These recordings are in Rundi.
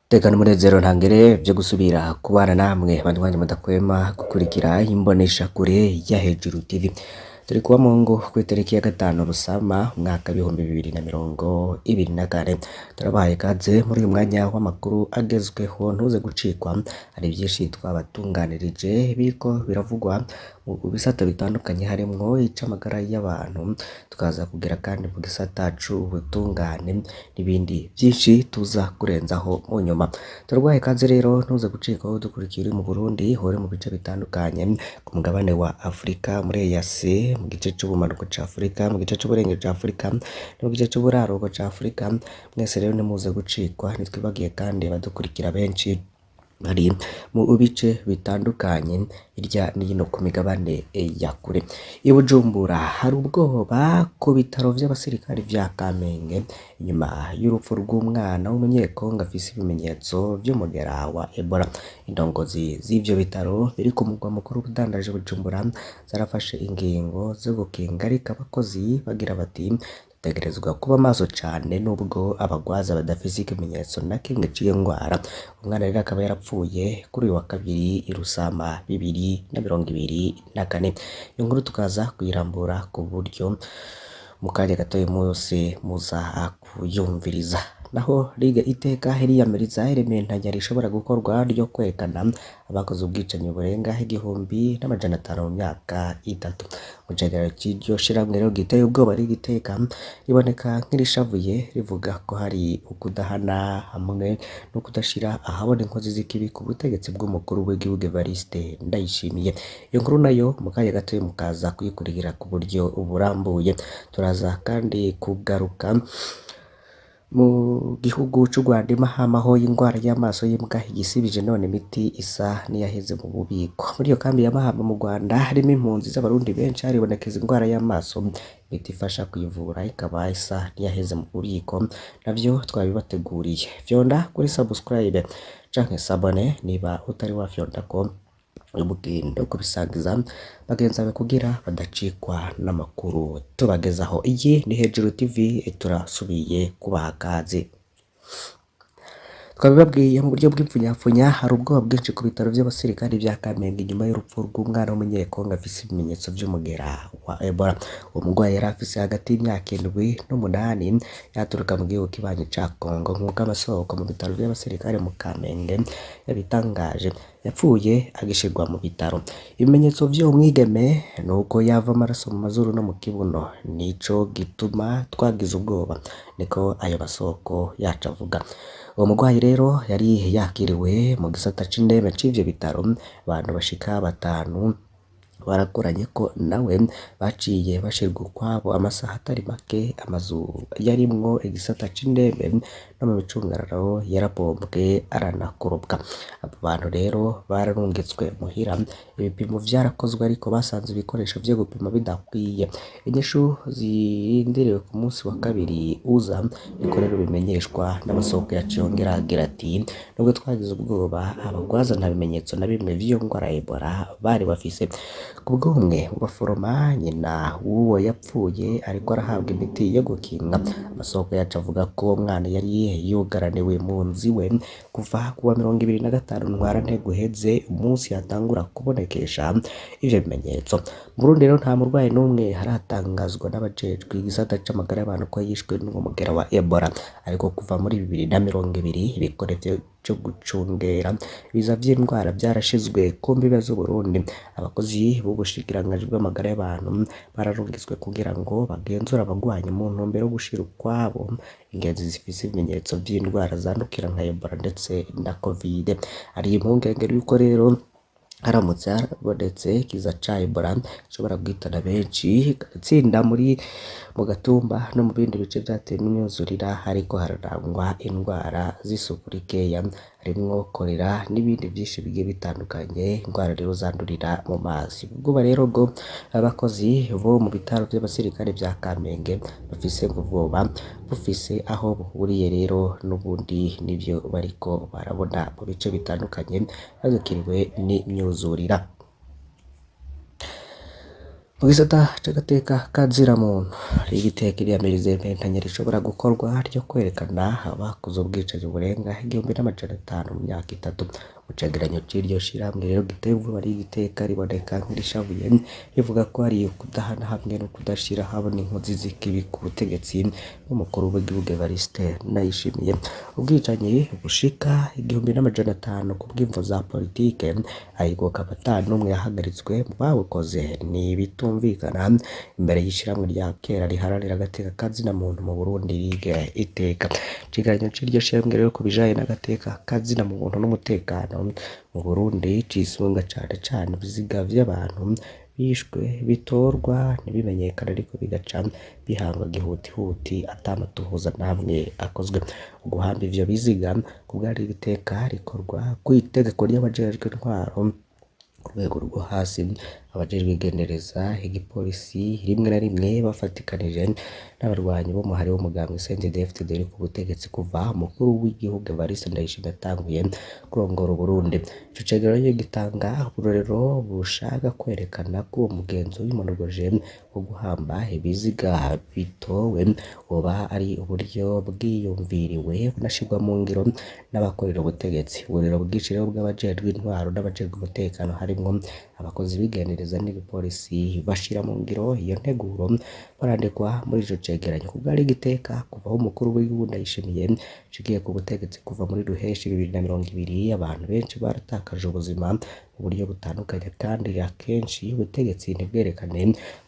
Tekana umunezero ntangere vyo gusubira kubana namwe banywanyi mudahwema gukurikira imboneshakure ya Hejuru TV. Turi kuwa Mungu kw'itariki ya 5 Rusama umwaka w'ibihumbi 2024. Turabahaye ikaze muri uyu mwanya w'amakuru agezweho ntuze gucikwa. Hari byinshi twabatunganirije biriko biravugwa mu bisata bitandukanye harimwo icamagara y'abantu, tukaza kugera kandi mu gisata c'ubutungane n'ibindi byinshi tuza kurenzaho mu nyuma. Turwaye ikaze rero ntuze gucika aho dukurikira mu Burundi hore mu bice bitandukanye ku mugabane wa Afrika, muri EAC, mu gice c'ubumanuko ca Afrika, mu gice c'uburengero ca Afrika, no mu gice c'uburaruko ca Afrika. Mwese rero nimuze gucikwa, ntitwibagiye kandi badukurikira benshi bari mu bice bitandukanye hirya n'ino ku migabane ya kure. I Bujumbura hari ubwoba ku bitaro vy'abasirikari vya Kamenge inyuma y'urupfu rw'umwana w'umunyekongo afise ibimenyetso vy'umugera wa Ebola. Indongozi z'ivyo bitaro biri ku mugwa mukuru w'ubudandaji Bujumbura zarafashe ingingo zo gukinga ariko abakozi bagira bati tegerezwa kuba maso cane nubwo abagwaza badafise ikimenyetso na kimwe c'iyo ngwara. Umwana rero akaba yarapfuye kuri uyu wa kabiri i Rusama 2024. Iyo nkuru tukaza kuyirambura ku buryo mu kanya gatoyi mose muza kuyumviriza. Naho Liga Iteka iriyamiriza irementanya rishobora gukorwa ryo kwerekana abakoze ubwicanyi burenga 1,500 mu myaka 3. Mu cegeranyo c'iryo shirahamwe rero giteye ubwoba Liga Iteka riboneka nk'irishavuye rivuga ko hari ukudahana hamwe no kudashira ahabona inkozi z'ikibi ku butegetsi bw'umukuru w'igihugu Evariste Ndayishimiye. Iyo nkuru nayo mu kanya gatoyi mukaza kuyikurikira ku buryo burambuye. Turaza kandi kugaruka mu gihugu c'u Rwanda imahamaho y'ingwara y'amaso y'imbwa igisibije none imiti isa niyaheze mu bubiko. Muri iyo kambi ya Mahama mu Rwanda harimo impunzi z'abarundi benshi haribonekeza ingwara y'amaso, imiti ifasha kuyivura ikaba isa niyaheze mu bubiko. Navyo twabibateguriye. Vyonda kuri subscribe canke sabone niba utari wafyondako ubugendo kubisangiza bagenzi bawe kugira badacikwa n'amakuru tubagezaho. Iyi ni Hejuru TV, turasubiye kubaha kaze. Twabibabwiye mu buryo bw'ipfunyapfunya hari ubwoba bwinshi ku bitaro vy'abasirikari vya Kamenge nyuma y'urupfu rw'umwana w'umunyekongo afise ibimenyetso vy'umugera wa Ebola. Uwo mugwayi yari afise hagati y'imyaka 7 n'8, yaturuka mu gihugu kibanyi ca Congo nk'uko amasoko mu bitaro vy'abasirikare mu Kamenge yabitangaje. Yapfuye agishirwa mu bitaro. Ibimenyetso vy'uwo mwigeme nuko yava amaraso mu mazuru no mu kibuno, nico gituma twagize ubwoba, niko ayo masoko yacu avuga. Uwo mugwayi rero yari yakiriwe mu gisata c'indembe c'ivyo bitaro. Abantu bashika 5 barakoranye ko nawe baciye bashirwa ukwabo amasaha atari make. Amazu yarimwo igisata c'indembe no mu micungararo yarabombwe aranakorobwa. Abo bantu rero bararungitswe muhira. Ibipimo vyarakozwe ariko basanze ibikoresho vyo gupima bidakwiye. Inyishu zirindiriwe ku munsi wa kabiri uza, niko rero bimenyeshwa n'amasoko yacu yongera agira ati nubwo twagize ubwoba abagwaza nta bimenyetso na bimwe vy'iyo ngwara ya Ebola bari bafise. Kubw'umwe mu baforoma nyina w'uwo yapfuye ariko arahabwa imiti yo gukinga. Amasoko yacu avuga ko uwo mwana yari yugaraniwe mu nzu iwe kuva kuwa 25 ntwarante guheze, umunsi yatangura kubonekesha ivyo bimenyetso. Mu Burundi rero nta murwayi n'umwe haratangazwa n'abajejwe igisata c'amagara y'abantu ko yishwe n'uwo mugera wa Ebola. Ariko kuva muri 2020 ibikoresho cyo gucungera biza vy'indwara vyarashizwe ku mbibe z'Uburundi. Abakozi b'ubushikiranganji bw'amagara y'abantu bararungitswe kugira ngo bagenzura abagwanyi mu ntumbero yo gushira ukwabo ingenzi zifise ibimenyetso vy'indwara zandukira nka Ebola ndetse na Covid. Hari impungenge yuko rero haramutse harabonetse kiza ca Ebola ishobora guhitana benshi, gatsinda mu Gatumba no mu bindi bice vyatewe n'imyuzurira hariko hararangwa indwara z'isuku rikeya, harimwo kolera n'ibindi vyinshi bigiye bitandukanye, indwara rero zandurira mu mazi. Ubwoba rero bwo abakozi bo mu bitaro vy'abasirikare vya Kamenge bafise ubwoba bufise aho buhuriye rero n'ubundi nivyo bariko barabona mu bice bitandukanye bagakiriwe n'imyuzurira. mu gisata c'agateka ka ziramuntu hari igiteka iriyamiriza impentanya rishobora gukorwa ryo kwerekana abakoze ubwicanyi burenga 1500 mu myaka 3 mu cegeranyo c'iryo shirahamwe rero giteye ubwoba ari igiteka riboneka nk'irishavuye rivuga ko ari kudahana hamwe no kudashira habona inkozi z'ikibi ku butegetsi bw'umukuru w'igihugu Evariste Ndayishimiye. Ubwicanyi bushika 1500 ku bw'imvo za politike ayigoka batanu n'umwe yahagaritswe mu babukoze ni bitumvikana imbere y'ishiramwe rya kera riharanira agateka ka zinamuntu mu Burundi Ligue Iteka. Ikiganiro c'iryo shiramwe rero ku bijanye n'agateka ka zinamuntu n'umutekano mu Burundi cisunga cane ibiziga vy'abantu bishwe bitorwa ntibimenyekana ariko bigaca bihangwa gihutihuti atamatohoza namwe akozwe. Guhamba ivyo biziga kubwari ibiteka rikorwa kw'itegeko ry'abajejwe intwaro ku rwego rwo hasi abajejwe igendereza igipolisi rimwe na rimwe bafatikanije n'abarwanyi b'umuhari w'umugambwe CNDD-FDD uri ku butegetsi kuva umukuru w'igihugu Evariste Ndayishimiye atanguye kurongora Burundi. Ico cegeranyo gitanga uburorero bushaka kwerekana ko uwo mugenzo w'imonogoje wo guhamba ibiziga bitowe woba ari uburyo bwiyumviriwe bunashirwa mu ngiro n'abakorera ubutegetsi. Uburero bw'iciro bw'abajejwe intwaro n'abajejwe umutekano harimwo abakozi bigendereza n'igipolisi bashira mu ngiro iyo nteguro barandikwa muri ico cegeranyo kubwari igiteka kuva aho umukuru w'igihugu Ndayishimiye cigiye ku butegetsi kuva muri Ruheshi 2020 abantu benshi baratakaje ubuzima mu buryo butandukanye kandi akenshi ubutegetsi ntibwerekane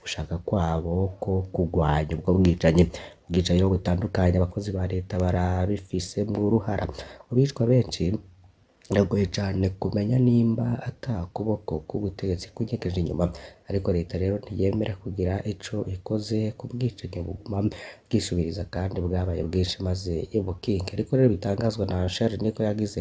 gushaka kwabo ko kugwanya ubwo bwicanyi. Ubwicanyi butandukanye abakozi ba leta barabifisemo uruhara ubicwa benshi biragoye cane kumenya nimba ata kuboko k'ubutegetsi kunyegeje inyuma ariko leta rero ntiyemera kugira ico ikoze ku bwicanyi buguma bwisubiriza kandi bwabaye bwinshi maze bukinke. Ariko rero bitangazwa na Charles niko yagize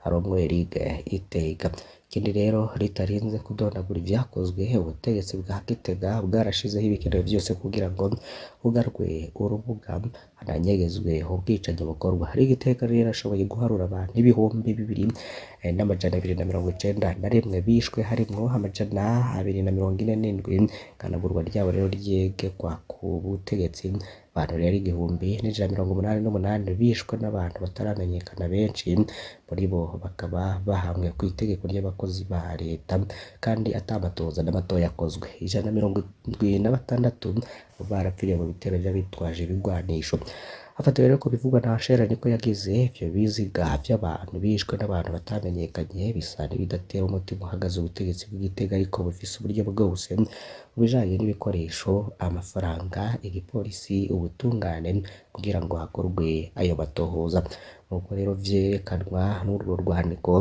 arongoye Ligue Iteka. Ikindi rero ritarinze kudondagura ivyakozwe ubutegetsi bwa Gitega bwarashizeho ibikenewe vyose kugira ngo bugarwe urubuga hananyegezwe ubwicanyi bukorwa. Hari igiteka rero ashoboye guharura abantu 2,291 bishwe harimwo 247 kanagurwa ryabo rero ryegekwa ku butegetsi. Abantu rero 1,188 bishwe n'abantu bataramenyekana benshi muri bo bakaba bahamwe ku itegeko ry'abakozi ba leta kandi atamatoza n'amato yakozwe. 176 barapfiriye mu bitero by'abitwaje ibigwanisho. Afatiwe rero ko bivugwa na Shera niko yagize ivyo biziga by'abantu bishwe n'abantu batamenyekanye bisa n'ibidatera umutima uhagaze ubutegetsi bw'Igitega ariko bufise uburyo bwose mu bijanye n'ibikoresho amafaranga igipolisi ubutungane kugira ngo hakorwe ayo batohoza. Nuko rero vyerekanwa n'urwo rwandiko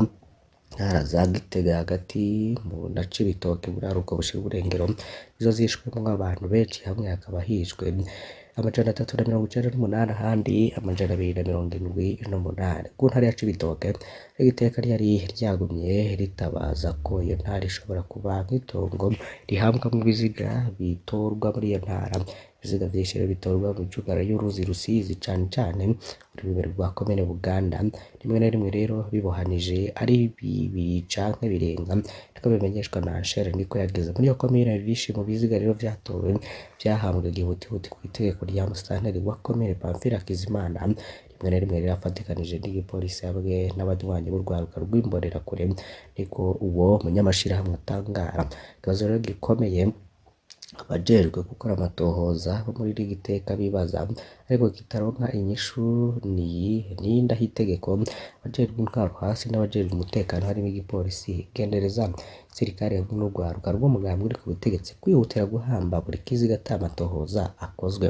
ntara za Gitega hagati mu na Cibitoke buraruko bushira uburengero izo zishwemwo abantu benshi hamwe hakaba hishwe 398 ahandi 278 ku ntara ya Cibitoke. Igiteka ryari ryagumye ritabaza ko iyo ntara ishobora kuba nk'itongo rihambwamwo ibiziga bitorwa muri iyo ntara. Ibiziga vyinshi bitorwa mu cugara y'uruzi Rusizi cane ururimi rwa komine Buganda rimwe na rimwe rero bibohanije ari bibiri canke birenga niko bimenyeshwa na Anshere niko yageze muri iyo komine. Bishi mu biziga rero vyatowe vyahambwe gihutihuti ku itegeko rya musitanteri wa komine Pamphile Hakizimana rimwe na rimwe rero afatikanije n'igipolisi hamwe n'abadwanyi b'urwaruka rw'imborera kure niko uwo munyamashirahamwe atangara. Ikibazo rero gikomeye abajejwe gukora amatohoza bo muri Giteka bibaza ariko kitaronka inyishu n'indaho itegeko abajejwe intwaro hasi n'abajejwe umutekano harimo igipolisi gendereza sirikare n'urwaruka rw'umugambwe uri ku butegetsi kwihutira guhamba buri kiziga atamatohoza akozwe.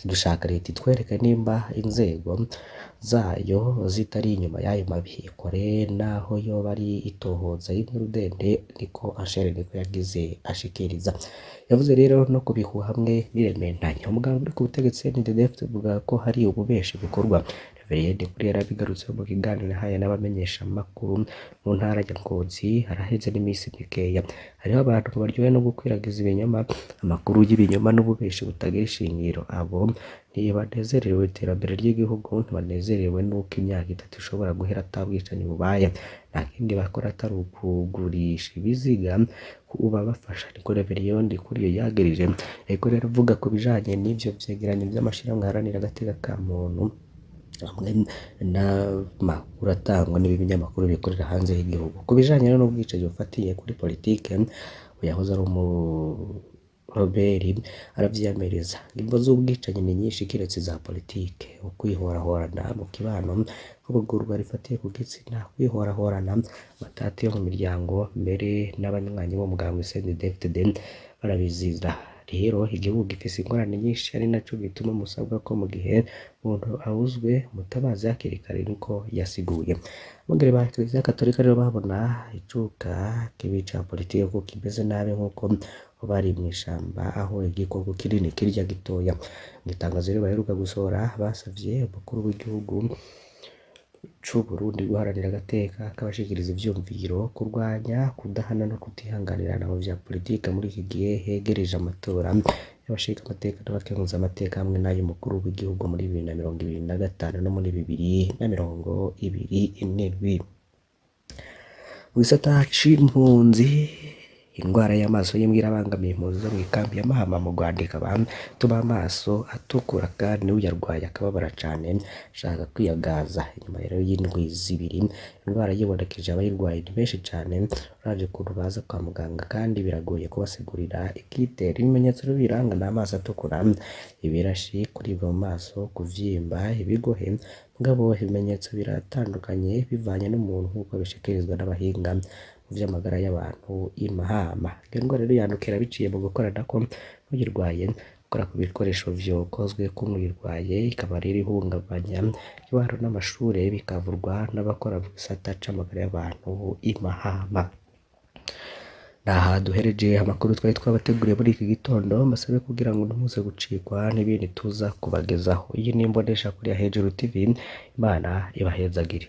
Dushaka leta itwereke nimba inzego zayo zitari inyuma y'ayo mabi ikore naho yoba ari itohoza y'inkuru ndende niko Anshere niko yagize ashikiriza. Yavuze rero no kubihu hamwe n'irementanya umugambwe uri ku butegetsi CNDD-FDD buvuga ko hari ububeshi bukorwa Reveriyende kuri yarabigarutse mu kiganiro yahaye n'abamenyesha amakuru mu ntara ya Ngozi haraheze n'iminsi mikeya. Hariho abantu baryohewe no gukwiragiza ibinyoma, amakuru y'ibinyoma n'ububeshi butagira ishingiro. Abo ntibanezerewe iterambere ry'igihugu, ntibanezerewe n'uko imyaka 3 ishobora guhera atabwicanyi bubaye. Nta kindi bakora atari ukugurisha ibiziga uba bafasha. Niko Reveriyende kuri yo yagirije. Ego rero uvuga ku bijanye n'ivyo vyegeranyo vy'amashirahamwe aharanira agateka ka muntu hamwe n'amakuru atangwa n'ibinyamakuru bikorera hanze y'igihugu ku bijanye n'ubwicanyi bufatiye kuri politike, yahoze ari Robert aravyiyamereza. Imvo z'ubwicanyi ni nyinshi kiretse za politike, ukwihorahorana mu kibano, ubugurwa rifatiye ku gitsina, kwihorahorana, amatati yo mu miryango, mbere n'abanywanyi bo mugambwe CNDD-FDD barabizira. Rero igihugu gifise ingorane nyinshi ari naco gituma musabwa ko mu gihe umuntu abuzwe mutabazi hakiri kare, niko yasiguye. Abungere ba Kiliziya Gatolika rero babona icuka kibi ca politike ko kimeze nabi nkuko bari mw'ishamba aho igikorwa kinini kirya gitoya. Mw'itangazo rero baheruka gusohora basavye umukuru w'igihugu c'u Burundi guharanira agateka k'abashikiriza ivyumviro, kurwanya kudahana no kutihanganirana mu vya politike muri iki gihe hegereje amatora y'abashika amateka n'abakenguza amateka hamwe n'ay'umukuru w'igihugu muri 2025 no muri 2027. Mu gisata c'impunzi, ingwara y'amaso y'imbwa irabangamiye impunzi zo mw'ikambi ya Mahama mu Rwanda, ikaba tuma amaso atukura kandi uyarwaye akababara cane ashaka kwiyagaza. Inyuma rero y'indwi 2 indwara yibonekeje abayirwaye ni benshi cane, uraje ukuntu baza kwa muganga kandi biragoye kubasigurira ikitera. Ibimenyetso biranga n'amaso atukura, ibirashi, kuribwa mu maso, kuvyimba, ibigohe. Mugabo ibimenyetso biratandukanye bivanye n'umuntu nk'uko bishikirizwa n'abahinga mu vy'amagara y'abantu i Mahama. Iyo ndwara rero yandukira biciye mu gukoranako n'uyirwaye, gukora ku bikoresho vyokozwe k'umuyirwaye, ikaba rero ihungabanya ibaro n'amashure, bikavurwa n'abakora mu gisata c'amagara y'abantu i Mahama. Naha duhereje amakuru twari twabateguriye muri iki gitondo, mbasabe kugira ngo ntimuze gucikwa n'ibindi tuza kubagezaho. Iyi ni Imbonesha kuri ya Hejuru TV, Imana ibahezagire.